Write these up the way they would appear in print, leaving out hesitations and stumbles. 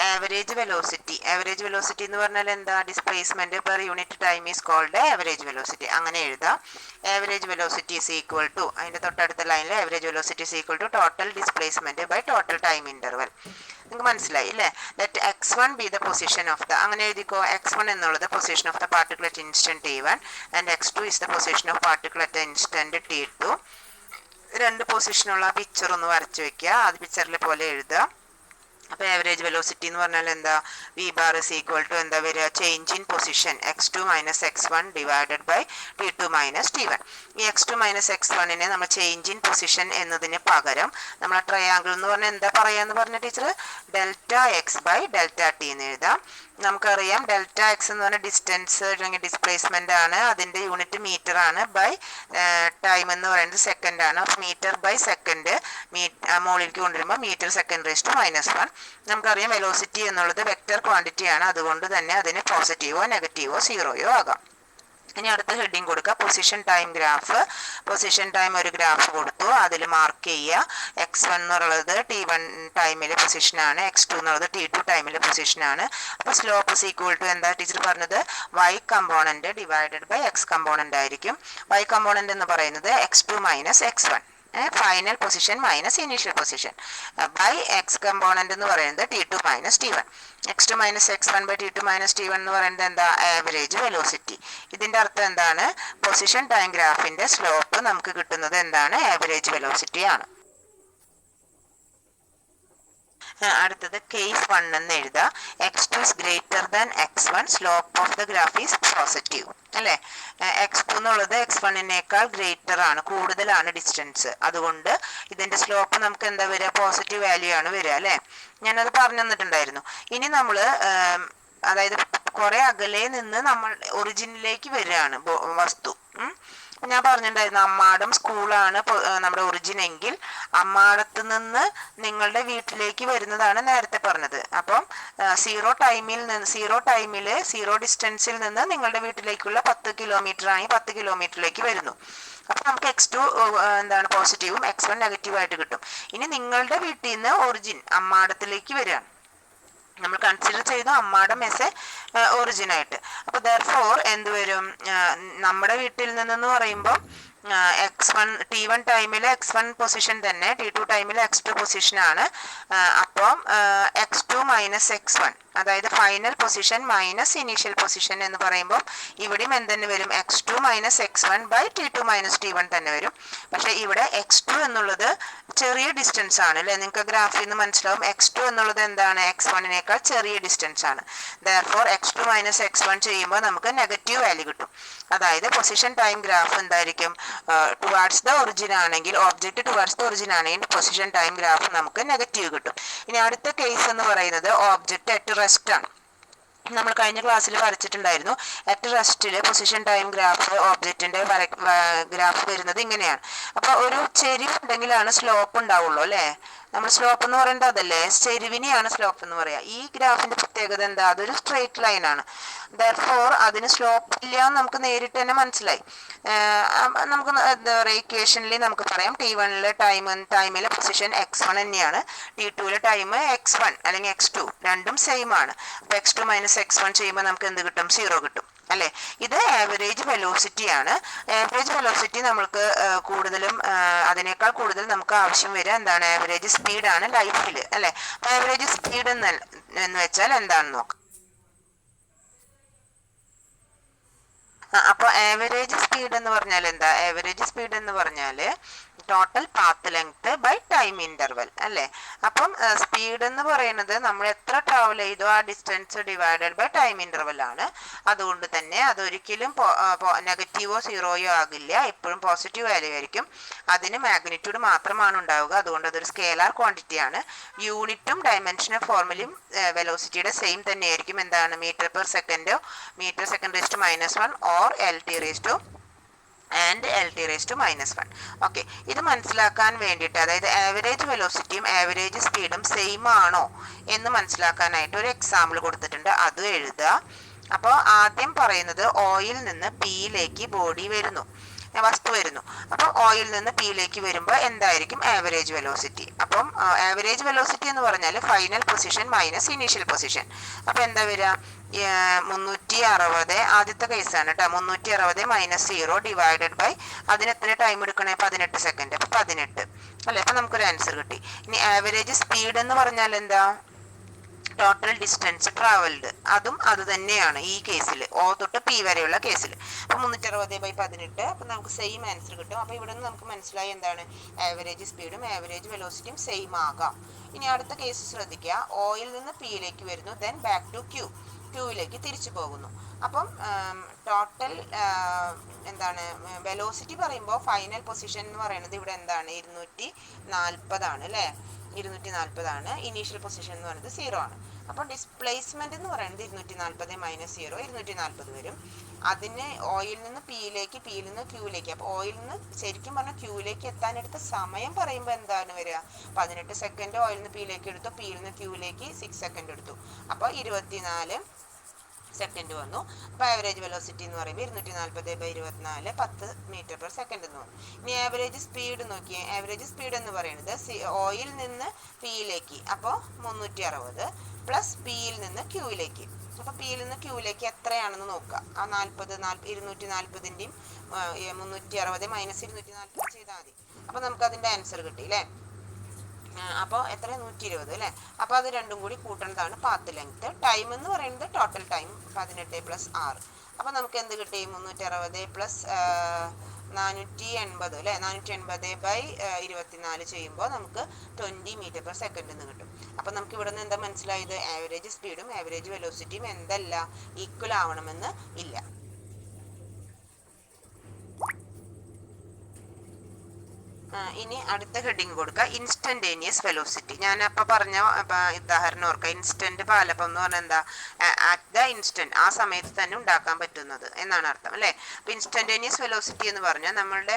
Average velocity എന്ന് പറഞ്ഞാൽ എന്താ? Displacement per unit time is called average velocity. അങ്ങനെ എഴുതാം. Average velocity is equal to, അതിന്റെ തൊട്ടടുത്ത ലൈനിൽ average velocity is equal to total displacement by total time interval. നിങ്ങൾക്ക് മനസ്സിലായി അല്ലേ? Let x1 be the position of the, അങ്ങനെ എഴുതിക്കോ. x1 എന്നുള്ളത് position of the particle at instant t1 and x2 is the position of particle at instant t2. രണ്ട് പൊസിഷനുള്ള picture ഒന്ന് വരച്ചു വെക്കുക. അത് പിക്ചറിൽ പോലെ എഴുതുക. അപ്പോൾ ആവറേജ് വെലോസിറ്റി എന്ന് പറഞ്ഞാൽ എന്താ? V bar is equal to എന്താ വരിക? Change in position x2 minus x1 divided by t2 minus t1. ഈ x2 മൈനസ് x1നെ നമ്മൾ ചേഞ്ച് ഇൻ പൊസിഷൻ എന്നതിന് പകരം നമ്മൾ ട്രയാങ്കിൾ എന്ന് പറഞ്ഞാൽ എന്താ പറയാന്ന് പറഞ്ഞ teacher? Delta X by delta T എന്ന് എഴുതാം. നമുക്കറിയാം ഡെൽറ്റ എക്സ് എന്ന് പറഞ്ഞാൽ ഡിസ്റ്റൻസ് അല്ലെങ്കിൽ ഡിസ്പ്ലേസ്മെന്റ് ആണ്. അതിന്റെ യൂണിറ്റ് മീറ്റർ ആണ്. ബൈ ടൈം എന്ന് പറയുന്നത് സെക്കൻഡ് ആണ്. അപ്പോൾ മീറ്റർ ബൈ സെക്കൻഡ് മുകളിലേക്ക് കൊണ്ടുവരുമ്പോൾ മീറ്റർ സെക്കൻഡ് റേസ് ടു -1. നമുക്കറിയാം വെലോസിറ്റി എന്നുള്ളത് വെക്റ്റർ ക്വാണ്ടിറ്റി ആണ്. അതുകൊണ്ട് തന്നെ അതിന് പോസിറ്റീവോ നെഗറ്റീവോ സീറോയോ ആകാം. ഇനി അടുത്ത ഹെഡിങ് കൊടുക്കുക, position time graph. Position time ഒരു ഗ്രാഫ് കൊടുത്തു. അതിൽ മാർക്ക് ചെയ്യുക x1 എന്നുള്ളത് t1 ടൈമിലെ പൊസിഷനാണ്, x2 എന്നുള്ളത് t2 ടൈമിലെ പൊസിഷനാണ്. അപ്പോൾ സ്ലോപ്പ് ഇസ് ഈക്വൽ ടു എന്താ ടീച്ചർ പറഞ്ഞത്? y component divided by x component ആയിരിക്കും. y കമ്പോണന്റ് എന്ന് പറയുന്നത് x2 minus x1, final position minus initial position, by X component എന്ന് പറയുന്നത് t2 minus t1. x2 minus x1 by t2 minus t1 എന്ന് പറയുന്നത് എന്താ? Average velocity. ഇതിന്റെ അർത്ഥം എന്താണ്? പൊസിഷൻ ടൈം ഗ്രാഫിന്റെ സ്ലോപ്പ് നമുക്ക് കിട്ടുന്നത് എന്താണ്? ആവറേജ് വെലോസിറ്റി ആണ്. അടുത്തത് കേസ് 1 എന്ന് എഴുതാം. x2 is greater than x1, slope of the graph is positive അല്ലേ? x2 എന്നുള്ളത് x1നേക്കാൾ ഗ്രേറ്റർ ആണ്, കൂടുതലാണ് ഡിസ്റ്റൻസ്. അതുകൊണ്ട് ഇതിന്റെ സ്ലോപ്പ് നമുക്ക് എന്താ വരിക? പോസിറ്റീവ് വാല്യൂ ആണ് വരിക അല്ലേ? ഞാനത് പറഞ്ഞു തന്നിട്ടുണ്ടായിരുന്നു. ഇനി നമ്മൾ അതായത് കുറെ അകലെ നിന്ന് നമ്മൾ ഒറിജിനിലേക്ക് വരികയാണ് വസ്തു. ഞാൻ പറഞ്ഞിട്ടുണ്ടായിരുന്നു അമ്മാടം സ്കൂളാണ് നമ്മുടെ ഒറിജിൻ എങ്കിൽ അമ്മാടത്ത് നിന്ന് നിങ്ങളുടെ വീട്ടിലേക്ക് വരുന്നതാണ് നേരത്തെ പറഞ്ഞത്. അപ്പം സീറോ ഡിസ്റ്റൻസിൽ നിന്ന് നിങ്ങളുടെ വീട്ടിലേക്കുള്ള 10 കിലോമീറ്റർ ആണെങ്കിൽ 10 കിലോമീറ്ററിലേക്ക് വരുന്നു. അപ്പൊ നമുക്ക് x2 എന്താണ്? പോസിറ്റീവും x1 നെഗറ്റീവായിട്ട് കിട്ടും. ഇനി നിങ്ങളുടെ വീട്ടിൽ നിന്ന് ഒറിജിൻ അമ്മാടത്തിലേക്ക് വരികയാണ്. നമ്മൾ കൺസിഡർ ചെയ്തു അമ്മാടം എസ് എ ഒറിജിൻ ആയിട്ട്. അപ്പോൾ ദെർഫോർ എന്ത് വരും? നമ്മുടെ വീട്ടിൽ നിന്നെന്ന് പറയുമ്പോൾ x1 t1 ടൈമിൽ x1 പൊസിഷൻ തന്നെ, t2 ടൈമിൽ x2 പൊസിഷൻ ആണ്. അപ്പം x2 മൈനസ് x1, അതായത് final position minus initial position എന്ന് പറയുമ്പോൾ ഇവിടെയും എന്തെന്ന് വരും? x2 minus x1 by t2 minus t1 തന്നെ വരും. പക്ഷെ ഇവിടെ x2 എന്നുള്ളത് ചെറിയ ഡിസ്റ്റൻസ് ആണ് അല്ലേ? നിങ്ങൾക്ക് ഗ്രാഫിൽ നിന്ന് മനസ്സിലാവും x2 എന്നുള്ളത് എന്താണ്? x1നേക്കാൾ ചെറിയ ഡിസ്റ്റൻസ് ആണ്. ദെർഫോർ x2 മൈനസ് x1 ചെയ്യുമ്പോൾ നമുക്ക് നെഗറ്റീവ് വാല്യൂ കിട്ടും. അതായത് പൊസിഷൻ ടൈം ഗ്രാഫ് എന്തായിരിക്കും? ടുവാർഡ്സ് ദ ഒറിജിൻ ആണെങ്കിൽ, ഓബ്ജക്റ്റ് ടുവാർഡ്സ് ദ ഒറിജിൻ ആണെങ്കിൽ പൊസിഷൻ ടൈം ഗ്രാഫ് നമുക്ക് നെഗറ്റീവ് കിട്ടും. ഇനി അടുത്ത കേസ് എന്ന് പറയുന്നത് ഓബ്ജക്റ്റ് അറ്റ് റെസ്റ്റ് ആണ്. നമ്മൾ കഴിഞ്ഞ ക്ലാസ്സിൽ വരച്ചിട്ടുണ്ടായിരുന്നു. അറ്റ് റെസ്റ്റില് പൊസിഷൻ ടൈം ഗ്രാഫ് ഓബ്ജക്റ്റിന്റെ ഗ്രാഫ് വരുന്നത് ഇങ്ങനെയാണ്. അപ്പൊ ഒരു ചെരിവ് ഉണ്ടെങ്കിലാണ് സ്ലോപ്പ് ഉണ്ടാവുള്ളൂ അല്ലേ? നമ്മൾ സ്ലോപ്പ് എന്ന് പറയുന്നത് അതല്ലേ? ചെരിവിനെയാണ് സ്ലോപ്പ് എന്ന് പറയാ. ഈ ഗ്രാഫിന്റെ പ്രത്യേകത എന്താ? അതൊരു സ്ട്രെയിറ്റ് ലൈൻ ആണ്. ദെർഫോർ അതിന് സ്ലോപ്പ് ഇല്ല എന്ന് നമുക്ക് നേരിട്ട് തന്നെ മനസ്സിലായി. നമുക്ക് എന്താ പറയുക, ഇക്വേഷനിൽ നമുക്ക് പറയാം t1ലെ ടൈമിലെ പൊസിഷൻ x1 തന്നെയാണ്, t2ലെ ടൈം x1 അല്ലെങ്കിൽ x2 രണ്ടും സെയിം ആണ്. അപ്പോൾ x2 മൈനസ് x1 ചെയ്യുമ്പോൾ നമുക്ക് എന്ത് കിട്ടും? 0 കിട്ടും അല്ലേ? ഇത് ആവറേജ് വെലോസിറ്റി ആണ്. ആവറേജ് വെലോസിറ്റി നമ്മൾക്ക് കൂടുതലും അതിനേക്കാൾ കൂടുതൽ നമുക്ക് ആവശ്യം വരിക എന്താണ്? ആവറേജ് സ്പീഡ് ആണ് ലൈഫിൽ അല്ലേ? ആവറേജ് സ്പീഡ് എന്ന് വെച്ചാൽ എന്താണെന്ന് നോക്കാം. അപ്പോൾ ആവറേജ് സ്പീഡ് എന്ന് പറഞ്ഞാൽ എന്താ? ആവറേജ് സ്പീഡ് എന്ന് പറഞ്ഞാൽ total path length by time interval അല്ലേ? അപ്പം സ്പീഡ് എന്ന് പറയുന്നത് നമ്മൾ എത്ര ട്രാവൽ ചെയ്തോ ആ distance divided by time interval ആണ്. അതുകൊണ്ട് തന്നെ അതൊരിക്കലും നെഗറ്റീവോ സീറോയോ ആകില്ല, എപ്പോഴും പോസിറ്റീവ് വാല്യൂ ആയിരിക്കും. അതിന് മാഗ്നിറ്റ്യൂഡ് മാത്രമാണ് ഉണ്ടാവുക. അതുകൊണ്ട് അതൊരു സ്കേലാർ ക്വാണ്ടിറ്റി ആണ്. യൂണിറ്റും ഡയമെൻഷനും ഫോർമുലയും വെലോസിറ്റിയുടെ സെയിം തന്നെയായിരിക്കും. എന്താണ്? മീറ്റർ പെർ സെക്കൻഡോ metre second raise to -1 or LT raise to -1. Okay, ഇത് മനസ്സിലാക്കാൻ വേണ്ടിയിട്ട്, അതായത് ആവറേജ് വെലോസിറ്റിയും ആവറേജ് സ്പീഡും സെയിം ആണോ എന്ന് മനസ്സിലാക്കാനായിട്ട് ഒരു എക്സാമ്പിൾ കൊടുത്തിട്ടുണ്ട്. അത് എഴുതുക. അപ്പോൾ ആദ്യം പറയുന്നത് ഓയിൽ നിന്ന് പിയിലേക്ക് ബോഡി വരുന്നു. വസ്തു വരുന്നു. അപ്പോൾ ഓയിൽ നിന്ന് പിയിലേക്ക് വരുമ്പോൾ എന്തായിരിക്കും ആവറേജ് വെലോസിറ്റി? അപ്പം ആവറേജ് വെലോസിറ്റി എന്ന് പറഞ്ഞാൽ final position minus initial position. അപ്പോൾ എന്താ വരിക? 360, ആദ്യത്തെ കേസാണ് കേട്ടോ, 360 മൈനസ് 0 ഡിവൈഡഡ് ബൈ അതിന് എത്ര ടൈം എടുക്കണേ? 18 സെക്കൻഡ്. അപ്പോൾ 18 അല്ലേ? അപ്പം നമുക്കൊരു ആൻസർ കിട്ടി. ഇനി ആവറേജ് സ്പീഡ് എന്ന് പറഞ്ഞാൽ എന്താ? ടോട്ടൽ ഡിസ്റ്റൻസ് ട്രാവൽഡ്, അതും അത് തന്നെയാണ് ഈ കേസിൽ, ഓ തൊട്ട് പി വരെയുള്ള കേസിൽ. അപ്പോൾ 360/18, അപ്പം നമുക്ക് സെയിം ആൻസർ കിട്ടും. അപ്പോൾ ഇവിടെ നിന്ന് നമുക്ക് മനസ്സിലായി എന്താണ്? ആവറേജ് സ്പീഡും ആവറേജ് വെലോസിറ്റിയും സെയിം ആകാം. ഇനി അടുത്ത കേസ് ശ്രദ്ധിക്കുക. ഓയിൽ നിന്ന് പിയിലേക്ക് വരുന്നു, ദെൻ ബാക്ക് ടു ക്യൂവിലേക്ക് തിരിച്ചു പോകുന്നു. അപ്പം ടോട്ടൽ എന്താണ് വെലോസിറ്റി പറയുമ്പോൾ ഫൈനൽ പൊസിഷൻ എന്ന് പറയുന്നത് ഇവിടെ എന്താണ്? 240 ആണ് അല്ലേ? 240 ആണ്. ഇനീഷ്യൽ പൊസിഷൻ എന്ന് പറയുന്നത് 0 ആണ്. അപ്പോൾ ഡിസ്പ്ലേസ്മെന്റ് എന്ന് പറയുന്നത് 240 മൈനസ് 0 240 വരും. അതിന് ഓയിൽ നിന്ന് പിയിലേക്ക്, പിയിൽ നിന്ന് ക്യൂവിലേക്ക്. അപ്പോൾ ഓയിൽ നിന്ന് ശരിക്കും പറഞ്ഞാൽ ക്യൂവിലേക്ക് എത്താനെടുത്ത സമയം പറയുമ്പോൾ എന്താണ് വരിക? 18 സെക്കൻഡ് ഓയിൽ നിന്ന് പിയിലേക്ക് എടുത്തു, പിയിൽ നിന്ന് ക്യൂവിലേക്ക് 6 സെക്കൻഡ് എടുത്തു. അപ്പോൾ 24 സെക്കൻഡ് വന്നു. അപ്പോൾ ആവറേജ് വെലോസിറ്റി എന്ന് പറയുമ്പോൾ 240/24 10 മീറ്റർ പെർ സെക്കൻഡ് എന്ന് വന്നു. ഇനി ആവറേജ് സ്പീഡ് നോക്കിയേ. ആവറേജ് സ്പീഡ് എന്ന് പറയുന്നത് ഓയിൽ നിന്ന് പിയിലേക്ക്, അപ്പോൾ 360 പ്ലസ് പിയിൽ നിന്ന് ക്യൂവിലേക്ക്. അപ്പോൾ പിയിൽ നിന്ന് ക്യൂവിലേക്ക് എത്രയാണെന്ന് നോക്കുക. ആ 240-ൻ്റെയും 360 മൈനസ് 240 ചെയ്താൽ മതി. അപ്പോൾ നമുക്ക് അതിൻ്റെ ആൻസർ കിട്ടി അല്ലേ? അപ്പോൾ എത്ര? 120 അല്ലേ? അപ്പോൾ അത് രണ്ടും കൂടി കൂട്ടുന്നതാണ് പാത്ത് ലെങ്ത്. ടൈം എന്ന് പറയുന്നത് ടോട്ടൽ ടൈം 18 + 6. അപ്പോൾ നമുക്ക് എന്ത് കിട്ടി? 360 പ്ലസ് 480 അല്ലേ? 480/24 ചെയ്യുമ്പോൾ നമുക്ക് 20 മീറ്റർ പെർ സെക്കൻഡ് എന്ന് കിട്ടും. അപ്പോൾ നമുക്ക് ഇവിടെ നിന്ന് എന്താ മനസ്സിലായത്? ആവറേജ് സ്പീഡും ആവറേജ് വെലോസിറ്റിയും എന്തല്ല? ഈക്വൽ ആവണമെന്ന് ഇല്ല. ഇനി അടുത്ത ഹെഡിങ് കൊടുക്കുക, ഇൻസ്റ്റന്റേനിയസ് വെലോസിറ്റി. ഞാൻ അപ്പോൾ പറഞ്ഞ ഉദാഹരണം ഓർക്കുക. ഇൻസ്റ്റന്റ് പാലപ്പം എന്ന് പറഞ്ഞാൽ എന്താ? അറ്റ് ദ ഇൻസ്റ്റന്റ്, ആ സമയത്ത് തന്നെ ഉണ്ടാക്കാൻ പറ്റുന്നത് എന്നാണ് അർത്ഥം അല്ലേ? അപ്പോൾ ഇൻസ്റ്റന്റേനിയസ് വെലോസിറ്റി എന്ന് പറഞ്ഞാൽ നമ്മളുടെ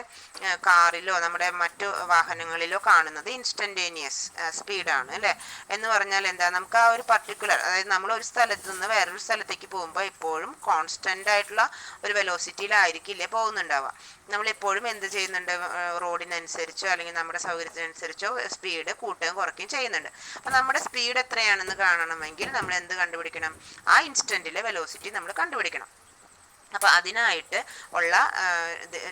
കാറിലോ നമ്മുടെ മറ്റു വാഹനങ്ങളിലോ കാണുന്നത് ഇൻസ്റ്റന്റേനിയസ് സ്പീഡാണ് അല്ലേ? എന്ന് പറഞ്ഞാൽ എന്താ? നമുക്ക് ആ ഒരു പർട്ടിക്കുലർ, അതായത് നമ്മൾ ഒരു സ്ഥലത്ത് നിന്ന് വേറൊരു സ്ഥലത്തേക്ക് പോകുമ്പോൾ എപ്പോഴും കോൺസ്റ്റന്റ് ആയിട്ടുള്ള ഒരു വെലോസിറ്റിയിലായിരിക്കില്ലേ പോകുന്നുണ്ടാവുക. നമ്മളെപ്പോഴും എന്ത് ചെയ്യുന്നുണ്ട്? റോഡിനനുസരിച്ചോ അല്ലെങ്കിൽ നമ്മുടെ സൗകര്യത്തിനനുസരിച്ചോ സ്പീഡ് കൂട്ടുകയും കുറയ്ക്കുകയും ചെയ്യുന്നുണ്ട്. അപ്പം നമ്മുടെ സ്പീഡ് എത്രയാണെന്ന് കാണണമെങ്കിൽ നമ്മൾ എന്ത് കണ്ടുപിടിക്കണം? ആ ഇൻസ്റ്റന്റിലെ വെലോസിറ്റി നമ്മൾ കണ്ടുപിടിക്കണം. അപ്പോൾ അതിനായിട്ട് ഉള്ള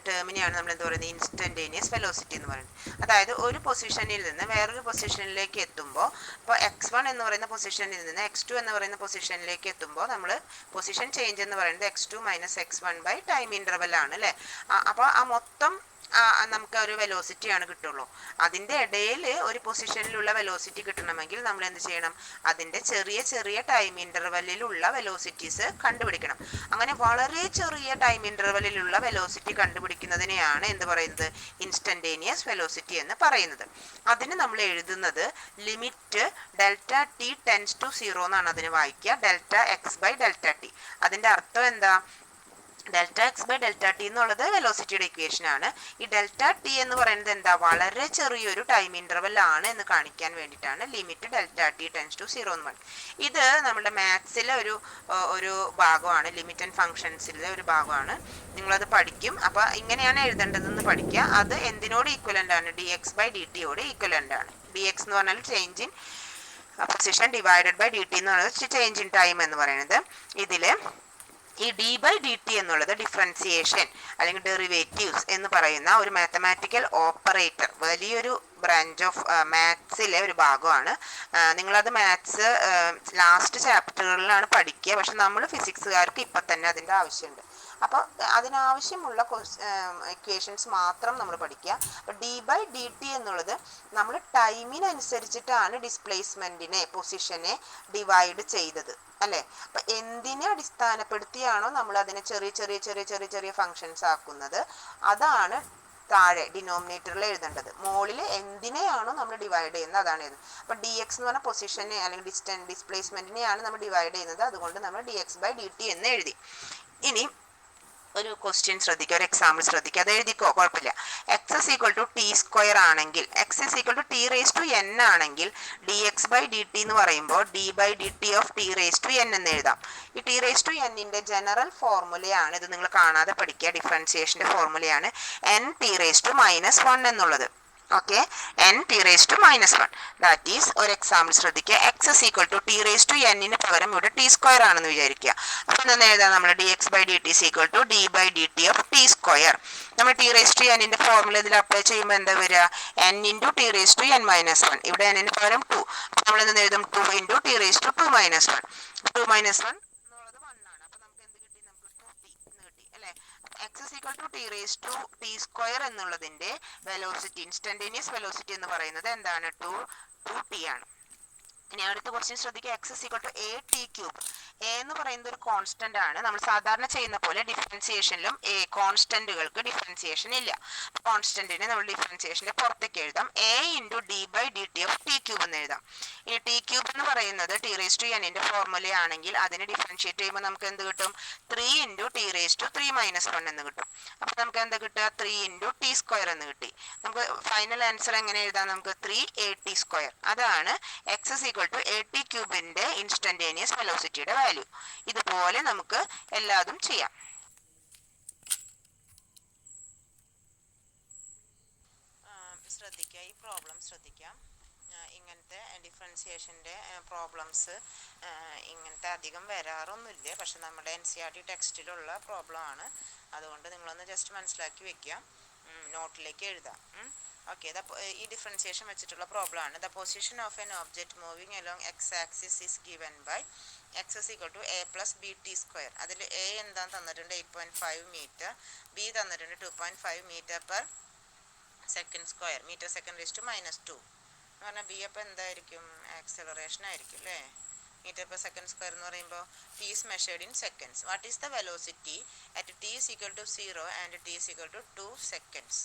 ടേമിനെയാണ് നമ്മൾ എന്ത് പറയുന്നത്? ഇൻസ്റ്റന്റേനിയസ് വെലോസിറ്റി എന്ന് പറയുന്നത്. അതായത് ഒരു പൊസിഷനിൽ നിന്ന് വേറൊരു പൊസിഷനിലേക്ക് എത്തുമ്പോൾ, ഇപ്പോൾ x1 എന്ന് പറയുന്ന പൊസിഷനിൽ നിന്ന് x2 എന്ന് പറയുന്ന പൊസിഷനിലേക്ക് എത്തുമ്പോൾ നമ്മൾ പൊസിഷൻ ചേഞ്ച് എന്ന് പറയുന്നത് x2 - x1 ടൈം ഇൻ്റർവെൽ ആണ് അല്ലേ? അപ്പോൾ ആ മൊത്തം നമുക്ക് ഒരു വെലോസിറ്റിയാണ് കിട്ടുള്ളൂ. അതിൻ്റെ ഇടയിൽ ഒരു പൊസിഷനിലുള്ള വെലോസിറ്റി കിട്ടണമെങ്കിൽ നമ്മൾ എന്ത് ചെയ്യണം? അതിൻ്റെ ചെറിയ ചെറിയ ടൈം ഇൻ്റർവെല്ലിലുള്ള വെലോസിറ്റീസ് കണ്ടുപിടിക്കണം. അങ്ങനെ വളരെ ചെറിയ ടൈം ഇൻ്റർവെല്ലിലുള്ള വെലോസിറ്റി കണ്ടുപിടിക്കുന്നതിനെയാണ് എന്ത് പറയുന്നത്? ഇൻസ്റ്റന്റേനിയസ് വെലോസിറ്റി എന്ന് പറയുന്നത്. അതിന് നമ്മൾ എഴുതുന്നത് ലിമിറ്റ് Δt → 0 എന്നാണ് അതിന് വായിക്കുക. Δx/Δt. അതിൻ്റെ അർത്ഥം എന്താ? Δx/Δt എന്നുള്ളത് വെലോസിറ്റിയുടെ ഇക്വേഷൻ ആണ്. ഈ Δt എന്ന് പറയുന്നത് എന്താ? വളരെ ചെറിയൊരു ടൈം ഇൻ്റർവെൽ ആണ് എന്ന് കാണിക്കാൻ വേണ്ടിയിട്ടാണ് ലിമിറ്റ് Δt → 0 എന്ന് പറയുന്നത്. ഇത് നമ്മുടെ മാത്സിലെ ഒരു ഭാഗമാണ്, ലിമിറ്റ് ആൻഡ് ഫങ്ഷൻസിലെ ഒരു ഭാഗമാണ്. നിങ്ങളത് പഠിക്കും. അപ്പോൾ ഇങ്ങനെയാണ് എഴുതേണ്ടതെന്ന് പഠിക്കുക. അത് എന്തിനോട് ഈക്വലൻ്റ് ആണ്? dx/dt ഈക്വലൻ്റ് ആണ്. dx എന്ന് പറഞ്ഞാൽ change in position divided by dt എന്ന് പറയുന്നത് ചേഞ്ച് ഇൻ ടൈം എന്ന് പറയുന്നത്. ഇതിൽ ഈ d/dt എന്നുള്ളത് ഡിഫറൻസിയേഷൻ അല്ലെങ്കിൽ ഡെറിവേറ്റീവ്സ് എന്ന് പറയുന്ന ഒരു മാത്തമാറ്റിക്കൽ ഓപ്പറേറ്റർ, വലിയൊരു ബ്രാഞ്ച് ഓഫ് മാത്സിലെ ഒരു ഭാഗമാണ്. നിങ്ങളത് മാത്സ് ലാസ്റ്റ് ചാപ്റ്ററുകളിലാണ് പഠിക്കുക. പക്ഷെ നമ്മൾ ഫിസിക്സുകാർക്ക് ഇപ്പം തന്നെ അതിൻ്റെ ആവശ്യമുണ്ട്. അപ്പോൾ അതിനാവശ്യമുള്ള ഇക്വേഷൻസ് മാത്രം നമ്മൾ പഠിക്കുക. അപ്പോൾ d/dt എന്നുള്ളത് നമ്മൾ ടൈമിനനുസരിച്ചിട്ടാണ് ഡിസ്പ്ലേസ്മെൻറ്റിനെ, പൊസിഷനെ ഡിവൈഡ് ചെയ്തത് അല്ലേ? അപ്പം എന്തിനെ അടിസ്ഥാനപ്പെടുത്തിയാണോ നമ്മൾ അതിനെ ചെറിയ ചെറിയ ചെറിയ ചെറിയ ചെറിയ ഫങ്ഷൻസ് ആക്കുന്നത്, അതാണ് താഴെ ഡിനോമിനേറ്ററിൽ എഴുതേണ്ടത്. മുകളിൽ എന്തിനെയാണോ നമ്മൾ ഡിവൈഡ് ചെയ്യുന്നത് അതാണ് എഴുതുന്നത്. അപ്പോൾ dx എന്ന് പറഞ്ഞാൽ പൊസിഷനെ അല്ലെങ്കിൽ ഡിസ്പ്ലേസ്മെൻറ്റിനെയാണ് നമ്മൾ ഡിവൈഡ് ചെയ്യുന്നത്. അതുകൊണ്ട് നമ്മൾ dx/dt എന്ന് എഴുതി. ഇനി ഒരു ക്വസ്റ്റ്യൻ ശ്രദ്ധിക്കുക, ഒരു എക്സാമ്പിൾ ശ്രദ്ധിക്കുക, അത് എഴുതിക്കോ, കുഴപ്പമില്ല. X is equal to T square ആണെങ്കിൽ, x is equal to T raise to n ആണെങ്കിൽ d X by D t എന്ന് പറയുമ്പോൾ d by D T of t raise to n എന്ന് എഴുതാം. ഈ ടി റേസ് ടു എന്നിന്റെ general ഫോർമുലയാണ്, ഇത് നിങ്ങൾ കാണാതെ പഠിക്കുക, ഡിഫറൻസിയേഷന്റെ ഫോർമുലയാണ് n t raise to minus one എന്നുള്ളത്. Okay, n t raise to minus one. That is ഒരു എക്സാമ്പിൾ ശ്രദ്ധിക്കുക. X is equal to T raise to എന്നിന് പകരം ഇവിടെ ടി സ്ക്വയർ ആണെന്ന് വിചാരിക്കുക. അപ്പൊ എന്താ എഴുതാം നമ്മൾ, D X by D T is equal to D by D T of T square. നമ്മൾ ടി റേസ് ടു എന്നിന്റെ ഫോർമുല ഇതിൽ അപ്ലൈ ചെയ്യുമ്പോൾ എന്താ വരിക, N into T raise to N minus one. ഇവിടെ എന്നിന് പകരം ടു, നമ്മൾ എന്ത് എഴുതും, two into T raise to two minus one. Two minus one എന്നുള്ളത് വൺ ആണ്. അപ്പൊ നമുക്ക് എന്ത് കിട്ടി, നമുക്ക് ടു ടി എന്ന് കിട്ടി അല്ലെ. X is equal to T raise to T square എന്നുള്ളതിന്റെ വെലോസിറ്റി, ഇൻസ്റ്റന്റേനിയസ് വെലോസിറ്റി എന്ന് പറയുന്നത് എന്താണ്, ടു ടി ആണ്. ഇനി അടുത്ത ക്വസ്റ്റ്യൻ ശ്രദ്ധിക്കുക. X is equal to A T cube. A എന്ന് പറയുന്നത് ഒരു കോൺസ്റ്റന്റ് ആണ്. നമ്മൾ സാധാരണ ചെയ്യുന്ന പോലെ ഡിഫറൻസിയേഷനിലും എ കോൺസ്റ്റന്റുകൾക്ക് ഡിഫറൻസിയേഷൻ ഇല്ല. കോൺസ്റ്റന്റിനെ നമ്മൾ ഡിഫറൻസിയേഷന്റെ പുറത്തേക്ക് എഴുതാം. A into D by D T of T cube എന്ന് എഴുതാം. ഇനി ടി ക്യൂബ് എന്ന് പറയുന്നത് ടി റേസ് ടു എന്നിന്റെ ഫോർമുല ആണെങ്കിൽ അതിനെ ഡിഫറൻഷിയേറ്റ് ചെയ്യുമ്പോൾ നമുക്ക് എന്ത് കിട്ടും, three into T raise to three minus one എന്ന് കിട്ടും. അപ്പൊ നമുക്ക് എന്താ കിട്ടുക, ത്രീ ഇൻറ്റു ടി സ്ക്വയർ എന്ന് കിട്ടി. നമുക്ക് ഫൈനൽ ആൻസർ എങ്ങനെ എഴുതാം, നമുക്ക് ത്രീ എ ടി സ്ക്വയർ. അതാണ് x is equal to A t ക്യൂബിന്റെ ഇൻസ്റ്റന്റേനിയസ് വെലോസിറ്റിയുടെ വാല്യൂ. ഇതുപോലെ നമുക്ക് എല്ലാതും ചെയ്യാം. ശ്രദ്ധിക്കുക, ഈ പ്രോബ്ലം ശ്രദ്ധിക്കാം. ഇങ്ങനത്തെ ഡിഫറൻസിയേഷൻ്റെ പ്രോബ്ലംസ് ഇങ്ങനത്തെ അധികം വരാറൊന്നുമില്ല, പക്ഷെ നമ്മുടെ NCERT ടെക്സ്റ്റിലുള്ള പ്രോബ്ലം ആണ്. അതുകൊണ്ട് നിങ്ങളൊന്ന് ജസ്റ്റ് മനസ്സിലാക്കി വെക്കുക, നോട്ടിലേക്ക് എഴുതാം. ഓക്കെ, ഈ ഡിഫറൻസിയേഷൻ വെച്ചിട്ടുള്ള പ്രോബ്ലം ആണ്. The position of an object moving along X axis is given by X is equal to A plus B T square. അതിൽ എ എന്താന്ന് തന്നിട്ടുണ്ട് 8.5 മീറ്റർ, ബി തന്നിട്ടുണ്ട് 2.5 metre per second square, metre second raise to minus 2 എന്ന് പറഞ്ഞാൽ B അപ്പം എന്തായിരിക്കും, acceleration ആയിരിക്കും അല്ലേ. മീറ്റർ പെർ സെക്കൻഡ് സ്ക്വയർ എന്ന് പറയുമ്പോൾ t is measured in seconds. What is the velocity at t is equal to 0 and t is equal to 2 seconds.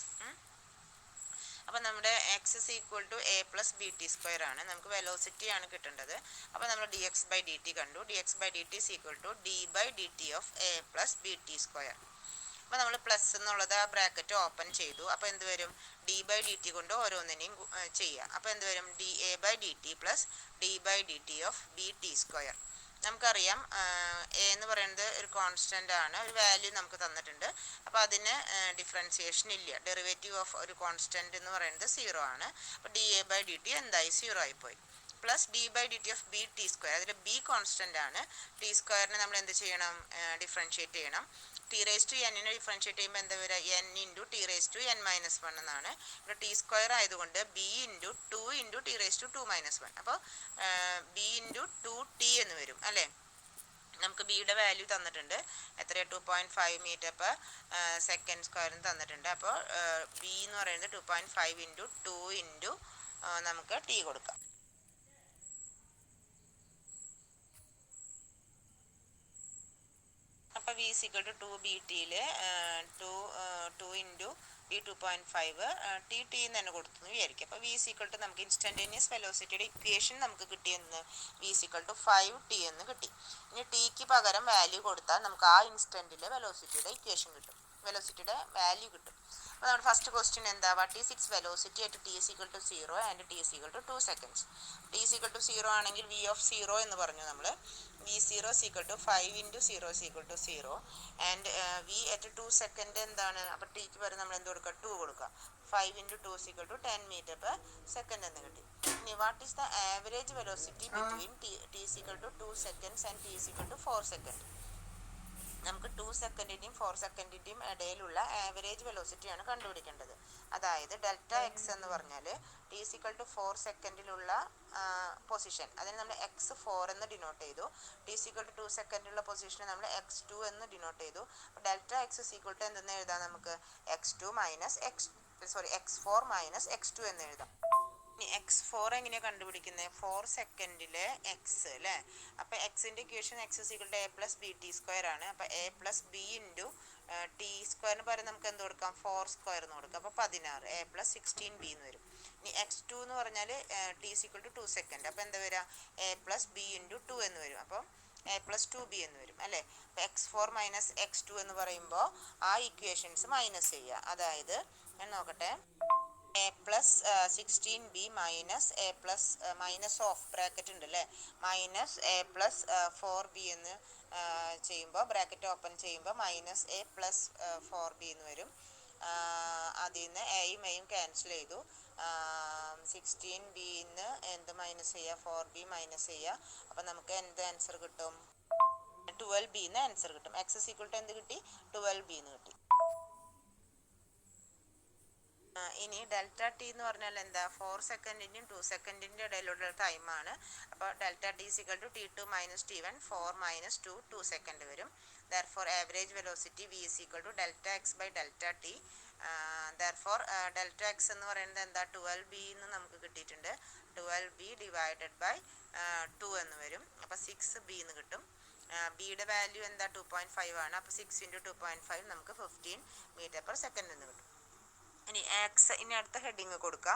അപ്പം നമ്മുടെ x is equal to A plus B T square ആണ്, നമുക്ക് velocity ആണ് കിട്ടേണ്ടത്. അപ്പോൾ നമ്മൾ D X by D t കണ്ടു. D X by D T is equal to D by D T of a plus B T square. അപ്പോൾ നമ്മൾ plus എന്നുള്ളത് ആ ബ്രാക്കറ്റ് ഓപ്പൺ ചെയ്തു. അപ്പോൾ എന്ത് വരും, ഡി ബൈ ഡി ടി കൊണ്ട് ഓരോന്നിനെയും ചെയ്യുക. അപ്പോൾ എന്ത് വരും, D A by D T plus D by D T of B T square. നമുക്കറിയാം എ എന്ന് പറയുന്നത് ഒരു കോൺസ്റ്റന്റ് ആണ്, ഒരു വാല്യൂ നമുക്ക് തന്നിട്ടുണ്ട്. അപ്പോൾ അതിന് ഡിഫറൻസിയേഷൻ ഇല്ല. ഡെറിവേറ്റീവ് ഓഫ് ഒരു കോൺസ്റ്റന്റ് എന്ന് പറയുന്നത് 0 ആണ്. അപ്പോൾ ഡി എ ബൈ ഡി ടി എന്തായി, 0 ആയിപ്പോയി. Plus D by D T of B T square, അതിൽ ബി കോൺസ്റ്റന്റ് ആണ്. ടി സ്ക്വയറിനെ നമ്മൾ എന്ത് ചെയ്യണം, ഡിഫറൻഷിയേറ്റ് ചെയ്യണം. ടി റേസ് ടു എന്നിനെ ഡിഫറൻഷിയേറ്റ് ചെയ്യുമ്പോൾ എന്താ വരിക, N into T raise to N minus one എന്നാണ്. ഇവിടെ ടി സ്ക്വയർ ആയതുകൊണ്ട് B into 2 into T raise to 2 minus 1. അപ്പോൾ ബി ഇൻറ്റു 2t എന്ന് വരും അല്ലേ. നമുക്ക് ബിയുടെ വാല്യൂ തന്നിട്ടുണ്ട്, എത്ര, 2.5 മീറ്റർ പെർ സെക്കൻഡ് സ്ക്വയറിന് തന്നിട്ടുണ്ട്. അപ്പോൾ ബി എന്ന് പറയുന്നത് 2.5 ഇൻറ്റു 2 ഇൻറ്റു നമുക്ക് ടി കൊടുക്കാം. അപ്പോൾ V is equal to 2 B ടിയിൽ 2 ഇൻറ്റു ഈ 2.5 ടി ടി എന്ന് തന്നെ കൊടുത്തു വിചാരിക്കും. അപ്പോൾ വി ഇസ് ഈക്വൽ ടു നമുക്ക് ഇൻസ്റ്റന്റേനിയസ് വെലോസിറ്റിയുടെ ഇക്വേഷൻ നമുക്ക് കിട്ടിയെന്ന് V is equal to 5t എന്ന് കിട്ടി. ഇനി ടിക്ക് പകരം വാല്യൂ കൊടുത്താൽ നമുക്ക് ആ ഇൻസ്റ്റന്റിലെ വെലോസിറ്റിയുടെ ഇക്വേഷൻ കിട്ടും, വെലോസിറ്റിയുടെ വാല്യൂ കിട്ടും. അപ്പോൾ നമ്മുടെ ഫസ്റ്റ് ക്വസ്റ്റ്യൻ എന്താ, what is its velocity at T is equal to 0 and T is equal to 2 seconds. T is equal to 0 ആണെങ്കിൽ വി ഓഫ് 0 എന്ന് പറഞ്ഞു നമ്മൾ. V 0 is equal to 5 into 0 is equal to 0 and v at 2 second എന്താണ്, അപ്പോൾ tick പകരം നമ്മൾ എന്ത് കൊടുക്കുക, 2 കൊടുക്കുക. 5 into 2 is equal to 10 meter per second എന്ന് കിട്ടി. ഇനി what is the average velocity between T is equal to 2 seconds and t is equal to 4 second. നമുക്ക് 2 സെക്കൻഡിൻ്റെയും 4 സെക്കൻഡിൻ്റെയും ഇടയിലുള്ള ആവറേജ് വെലോസിറ്റിയാണ് കണ്ടുപിടിക്കേണ്ടത്. അതായത് ഡെൽറ്റ എക്സ് എന്ന് പറഞ്ഞാൽ ടി ഇസ് ഈക്വൽ ടു 4 സെക്കൻഡിലുള്ള പൊസിഷൻ, അതിന് നമ്മൾ x4 എന്ന് ഡിനോട്ട് ചെയ്തു. ടി ഇസ് ഈക്വൽ ടു 2 സെക്കൻഡിലുള്ള പൊസിഷനെ നമ്മൾ x2 എന്ന് ഡിനോട്ട് ചെയ്തു. അപ്പോൾ delta x is equal to എന്തെന്ന് എഴുതാം, നമുക്ക് x4 മൈനസ് x2 എന്ന് എഴുതാം. ഇനി x4 എങ്ങനെയാണ് കണ്ടുപിടിക്കുന്നത്, 4 സെക്കൻഡിലെ എക്സ് അല്ലേ. അപ്പോൾ എക്സിൻ്റെ equation X is equal to A plus B T square ആണ്. അപ്പോൾ A plus B into T സ്ക്വയറിന് പകരം നമുക്ക് എന്ത് കൊടുക്കാം, 4 സ്ക്വയർ എന്ന് കൊടുക്കാം. അപ്പോൾ 16 എ പ്ലസ് 16b എന്ന് വരും. ഇനി x2 എന്ന് പറഞ്ഞാൽ T is equal to 2 second. അപ്പോൾ എന്താ വരിക, എ പ്ലസ് ബി ഇൻറ്റു 2 എന്ന് വരും. അപ്പം a+2b എന്ന് വരും അല്ലേ. അപ്പോൾ x4 - x2 എന്ന് പറയുമ്പോൾ ആ ഇക്വേഷൻസ് മൈനസ് ചെയ്യുക. അതായത് ഞാൻ നോക്കട്ടെ, a+16b മൈനസ് ഓഫ് ബ്രാക്കറ്റ് ഉണ്ട് അല്ലേ, -a+4b എന്ന് ചെയ്യുമ്പോൾ ബ്രാക്കറ്റ് ഓപ്പൺ ചെയ്യുമ്പോൾ -a+4b എന്ന് വരും. അതിൽ നിന്ന് എയും എയും ക്യാൻസൽ ചെയ്തു. 16bന്ന് എന്ത് മൈനസ് ചെയ്യുക, 4b മൈനസ് ചെയ്യുക. അപ്പം നമുക്ക് എന്ത് ആൻസർ കിട്ടും, 12bന്ന് ആൻസർ കിട്ടും. x = എന്ത് കിട്ടി, 12bന്ന് കിട്ടി. ഇനി ഡെൽറ്റ ടി എന്ന് പറഞ്ഞാൽ എന്താ, 4 സെക്കൻഡിൻ്റെയും 2 സെക്കൻഡിൻ്റെ ഇടയിലുള്ള ടൈമാണ്. അപ്പോൾ delta T = t2 - t1, 4 - 2, 2 second വരും. therefore average velocity v = delta x by delta T. therefore delta x എന്ന് പറയുന്നത് എന്താ, 12b എന്ന് നമുക്ക് കിട്ടിയിട്ടുണ്ട്. 12b ഡിവൈഡഡ് ബൈ 2 എന്ന് വരും. അപ്പോൾ 6b എന്ന് കിട്ടും. ബിയുടെ വാല്യൂ എന്താ, 2.5 ആണ്. അപ്പോൾ 6 × 2.5 നമുക്ക് 15 m/s എന്ന് കിട്ടും. ഇനി അടുത്ത ഹെഡിങ് കൊടുക്കുക,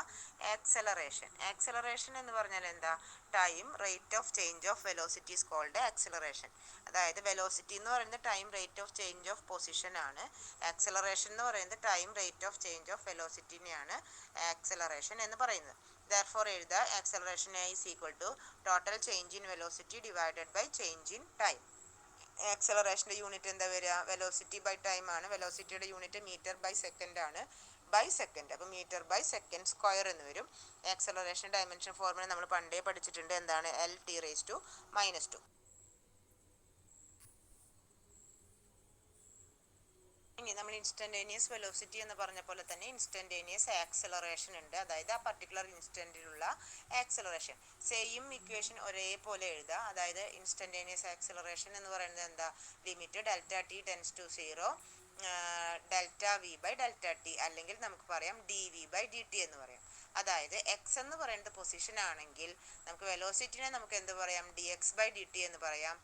ആക്സലറേഷൻ. ആക്സലറേഷൻ എന്ന് പറഞ്ഞാൽ എന്താ, time rate of change of velocity is called acceleration. അതായത് വെലോസിറ്റി എന്ന് പറയുന്നത് time rate of change of position ആണ്. ആക്സലറേഷൻ എന്ന് പറയുന്നത് time rate of change of വെലോസിറ്റിനെയാണ് ആക്സലറേഷൻ എന്ന് പറയുന്നത്. therefore എഴുതുക, acceleration = total change in velocity divided by change in time. ആക്സലറേഷൻ്റെ യൂണിറ്റ് എന്താ വരിക, വെലോസിറ്റി ബൈ ടൈം ആണ്. വെലോസിറ്റിയുടെ യൂണിറ്റ് m/s ആണ്, ബൈ സെക്കൻഡ്. അപ്പോൾ m/s² എന്ന് വരും. ആക്സലറേഷൻ ഡയമെൻഷൻ ഫോർമുല നമ്മൾ പണ്ടേ പഠിച്ചിട്ടുണ്ട്. എന്താണ്, L(t⁻²). ഇനി നമ്മൾ ഇൻസ്റ്റന്റേനിയസ് വെലോസിറ്റി എന്ന് പറഞ്ഞ പോലെ തന്നെ ഇൻസ്റ്റന്റേനിയസ് ആക്സലറേഷൻ ഉണ്ട്. അതായത് ആ പർട്ടിക്കുലർ ഇൻസ്റ്റന്റിലുള്ള ആക്സലറേഷൻ. സെയിം ഇക്വേഷൻ ഒരേപോലെ എഴുതുക. അതായത് ഇൻസ്റ്റന്റേനിയസ് ആക്സലറേഷൻ എന്ന് പറയുന്നത് എന്താ, limit delta T tends to 0 delta V by delta T, അല്ലെങ്കിൽ നമുക്ക് പറയാം dv/dt എന്ന് പറയാം. അതായത് എക്സ് എന്ന് പറയുന്നത് പൊസിഷൻ ആണെങ്കിൽ നമുക്ക് വെലോസിറ്റിനെ നമുക്ക് എന്ത് പറയാം, dx/dt എന്ന് പറയാം.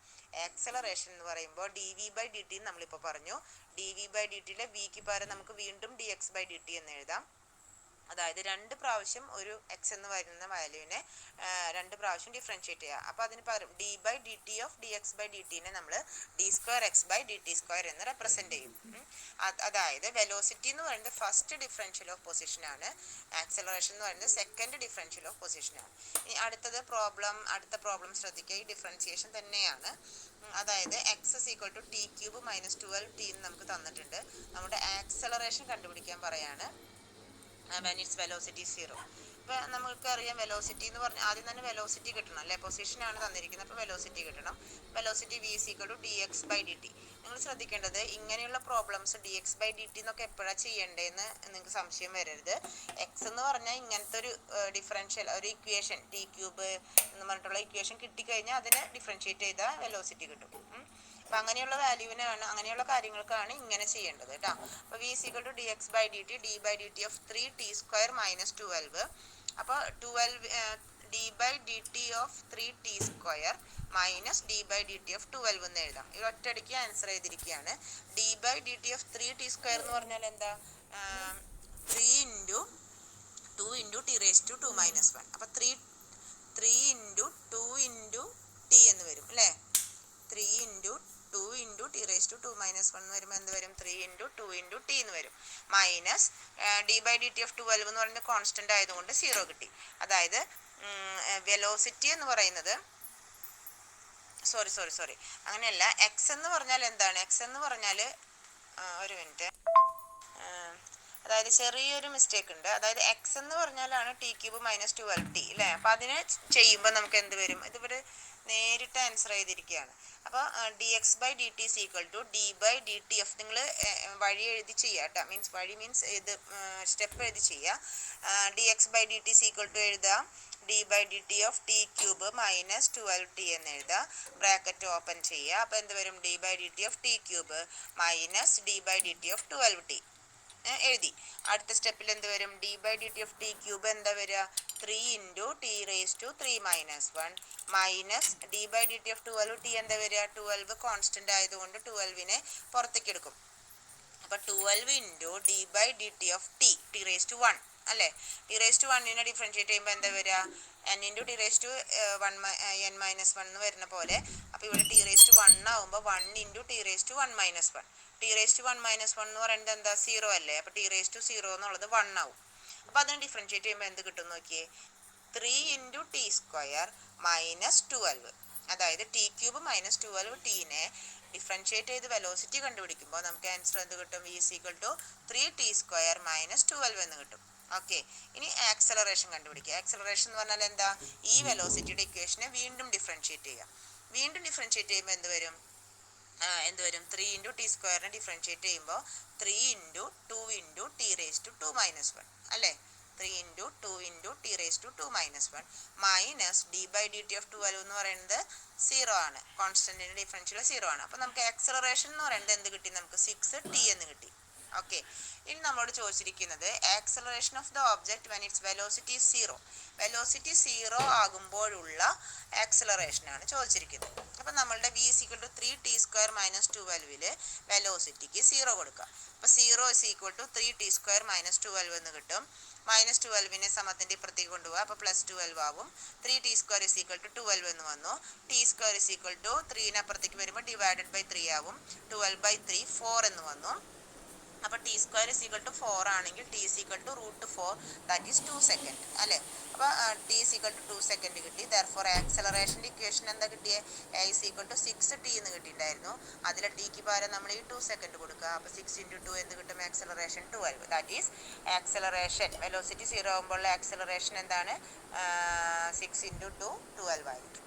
ആക്സലറേഷൻ എന്ന് പറയുമ്പോൾ dv/dt നമ്മളിപ്പോൾ പറഞ്ഞു. dv/dtയിലെ വിക്ക് പകരം നമുക്ക് വീണ്ടും dx/dt എന്ന് എഴുതാം. അതായത് 2 പ്രാവശ്യം ഒരു എക്സ് എന്ന് വരുന്ന വാല്യൂവിനെ 2 പ്രാവശ്യം ഡിഫറൻഷിയേറ്റ് ചെയ്യുക. അപ്പോൾ അതിന് പകരം d/dt ഓഫ് dx/dtനെ നമ്മൾ d²x/dt² എന്ന് റെപ്രസെൻറ്റ് ചെയ്യും. അതായത് വെലോസിറ്റി എന്ന് പറയുന്നത് ഫസ്റ്റ് ഡിഫറൻഷ്യൽ ഓഫ് പൊസിഷൻ ആണ്, ആക്സലറേഷൻ എന്ന് പറയുന്നത് സെക്കൻഡ് ഡിഫറൻഷ്യൽ ഓഫ് പൊസിഷൻ ആണ്. ഇനി അടുത്ത പ്രോബ്ലം ശ്രദ്ധിക്കുക, ഈ ഡിഫറൻസിയേഷൻ തന്നെയാണ്. അതായത് x = t³ - 12t എന്ന് നമുക്ക് തന്നിട്ടുണ്ട്. നമ്മുടെ ആക്സലറേഷൻ കണ്ടുപിടിക്കാൻ പറയാണ് when its velocity 0. ഇപ്പോൾ നമുക്കറിയാം വെലോസിറ്റി എന്ന് പറഞ്ഞാൽ ആദ്യം തന്നെ വെലോസിറ്റി കിട്ടണം അല്ലേ, പൊസിഷനാണ് തന്നിരിക്കുന്നത്. അപ്പോൾ വെലോസിറ്റി കിട്ടണം. Velocity v = dx/dt. നിങ്ങൾ ശ്രദ്ധിക്കേണ്ടത്, ഇങ്ങനെയുള്ള പ്രോബ്ലംസ് dx/dt എന്നൊക്കെ എപ്പോഴാണ് ചെയ്യേണ്ടതെന്ന് നിങ്ങൾക്ക് സംശയം വരരുത്. എക്സ് എന്ന് പറഞ്ഞാൽ ഇങ്ങനത്തെ ഒരു ഡിഫറൻഷ്യൽ ഒരു ഇക്വേഷൻ t³ എന്ന് പറഞ്ഞിട്ടുള്ള ഇക്വേഷൻ കിട്ടിക്കഴിഞ്ഞാൽ അതിനെ ഡിഫറൻഷിയേറ്റ് ചെയ്താൽ വെലോസിറ്റി കിട്ടും. അപ്പം അങ്ങനെയുള്ള വാല്യൂവിനാണ്, അങ്ങനെയുള്ള കാര്യങ്ങൾക്കാണ് ഇങ്ങനെ ചെയ്യേണ്ടത് കേട്ടോ. അപ്പോൾ v = dx/dt d/dt of 3t² - 12. അപ്പോൾ d/dt of 3t² - d/dt of 12 എന്ന് എഴുതാം. ഇത് ഒറ്റയടിക്ക് ആൻസർ ചെയ്തിരിക്കുകയാണ്. d/dt ഓഫ് 3t² എന്ന് പറഞ്ഞാൽ എന്താ, 3 × 2 × t⁻²- 1. അപ്പോൾ 3 × 2 × t എന്ന് വരും അല്ലേ. 3 × 2 × t⁻² - 1 എന്ന് വരുമ്പോൾ എന്ത് വരും, 3 × 2 × t എന്ന് വരും. മൈനസ് d/dt ഓഫ് 12 എന്ന് പറയുന്നത് കോൺസ്റ്റന്റ് ആയതുകൊണ്ട് 0 കിട്ടി. അതായത് വെലോസിറ്റി എന്ന് പറയുന്നത് സോറി അങ്ങനെയല്ല, എക്സ് എന്ന് പറഞ്ഞാൽ എന്താണ്, എക്സ് എന്ന് പറഞ്ഞാൽ ഒരു മിനിറ്റ്, അതായത് ചെറിയൊരു മിസ്റ്റേക്ക് ഉണ്ട്. അതായത് എക്സ് എന്ന് പറഞ്ഞാലാണ് t³ - 12t അല്ലേ. അപ്പം അതിനെ ചെയ്യുമ്പോൾ നമുക്ക് എന്ത് വരും, ഇതിവിടെ നേരിട്ട് ആൻസർ ചെയ്തിരിക്കുകയാണ്. അപ്പോൾ dx/dt = d/dt ഓഫ്, നിങ്ങൾ വഴി എഴുതി ചെയ്യുക കേട്ടോ, മീൻസ് ഇത് സ്റ്റെപ്പ് എഴുതി ചെയ്യുക. dx/dt = എഴുതുക d/dt ഓഫ് t³ - 12t എന്ന് എഴുതുക, ബ്രാക്കറ്റ് ഓപ്പൺ ചെയ്യുക. അപ്പോൾ എന്ത് വരും, d/dt of t³ - d/dt of 12t എഴുതി. അടുത്ത സ്റ്റെപ്പിൽ എന്ത് വരും, d/dt ഓഫ് t³ എന്താ വരിക, 3 × t⁻³ - 1 minus d/dt of 12t എന്താ വരിക, 12 കോൺസ്റ്റന്റ് ആയതുകൊണ്ട് 12നെ പുറത്തേക്ക് എടുക്കും. അപ്പോൾ 12 × d/dt ഓഫ് t⁻1 അല്ലേ. t⁻1നെ ഡിഫറൻഷിയേറ്റ് ചെയ്യുമ്പോൾ എന്താ വരിക, N into T raise to N minus one എന്ന് വരുന്ന പോലെ. അപ്പോൾ ഇവിടെ ടി റേസ് ടു 1 ആവുമ്പോൾ 1 into T raise to 1 minus 1. T raise to 1 minus 1 എന്ന് പറയുന്നത് എന്താ, 0 അല്ലേ. അപ്പോൾ ടി റേസ് ടു 0 എന്നുള്ളത് 1 ആവും. അപ്പോൾ അതിന് ഡിഫറൻഷ്യേറ്റ് ചെയ്യുമ്പോൾ എന്ത് കിട്ടും നോക്കിയേ, 3 ഇൻറ്റു ടി സ്ക്വയർ മൈനസ് 12. അതായത് ടി ക്യൂബ് മൈനസ് 12 ടീനെ ഡിഫറൻഷ്യേറ്റ് ചെയ്ത് വെലോസിറ്റി കണ്ടുപിടിക്കുമ്പോൾ നമുക്ക് ആൻസർ എന്ത് കിട്ടും, V is equal to 3 T square minus 12 എന്ന് കിട്ടും. ഓക്കെ, ഇനി ആക്സലറേഷൻ കണ്ടുപിടിക്കുക. ആക്സലറേഷൻ എന്ന് പറഞ്ഞാൽ എന്താ, ഈ വെലോസിറ്റിയുടെ ഇക്വേഷനെ വീണ്ടും ഡിഫറൻഷ്യേറ്റ് ചെയ്യുക. വീണ്ടും ഡിഫറൻഷ്യേറ്റ് ചെയ്യുമ്പോൾ എന്ത് വരും, 3 ഇൻറ്റു ടി സ്ക്വയറിനെ ഡിഫറൻഷ്യേറ്റ് ചെയ്യുമ്പോൾ 3 into 2 into T raise to 2 minus 1 അല്ലേ. 3 into 2 into T raise to 2 minus 1 minus D by D T of 12 എന്ന് പറയുന്നത് 0 ആണ്. കോൺസ്റ്റന്റിന്റെ ഡിഫറൻഷ്യൽ 0 ആണ്. അപ്പോൾ നമുക്ക് ആക്സലറേഷൻ എന്ന് പറയുന്നത് എന്ത് കിട്ടി, നമുക്ക് 6t എന്ന് കിട്ടി. ഓക്കെ, ഇനി നമ്മളോട് ചോദിച്ചിരിക്കുന്നത് acceleration of the object when its velocity 0. Velocity 0 ആകുമ്പോഴുള്ള ആക്സലറേഷൻ ആണ് ചോദിച്ചിരിക്കുന്നത്. അപ്പം നമ്മളുടെ v is equal to 3t square minus 12 വെലോസിറ്റിക്ക് 0 കൊടുക്കുക. അപ്പോൾ 0 is equal to 3t square minus 12 എന്ന് കിട്ടും. മൈനസ് 12നെ സമത്തിൻ്റെ ഇപ്പുറത്തേക്ക് കൊണ്ടുപോകുക. അപ്പോൾ പ്ലസ് 12 ആവും. 3t square is equal to 12 എന്ന് വന്നു. T square is equal to 3ന് അപ്പുറത്തേക്ക് വരുമ്പോൾ ഡിവൈഡഡ് ബൈ 3 ആവും. 12/3 4 എന്ന് വന്നു. അപ്പോൾ T square is equal to 4 ആണെങ്കിൽ T is equal to √4, that is 2 second അല്ലേ. അപ്പോൾ T is equal to 2 second കിട്ടി. ദെർഫോർ ആക്സലറേഷൻ്റെ ഇക്വേഷൻ എന്താ കിട്ടിയത്, A is equal to 6t എന്ന് കിട്ടിയിട്ടുണ്ടായിരുന്നു. അതിലെ ടിക്ക് പകരം നമ്മൾ ഈ 2 സെക്കൻഡ് കൊടുക്കുക. അപ്പോൾ 6 ഇൻറ്റു 2 എന്ത് കിട്ടും, acceleration 12. That is acceleration velocity 0 ആകുമ്പോഴുള്ള ആക്സലറേഷൻ എന്താണ്, 6 ഇൻറ്റു 2 12 ആയിരിക്കും.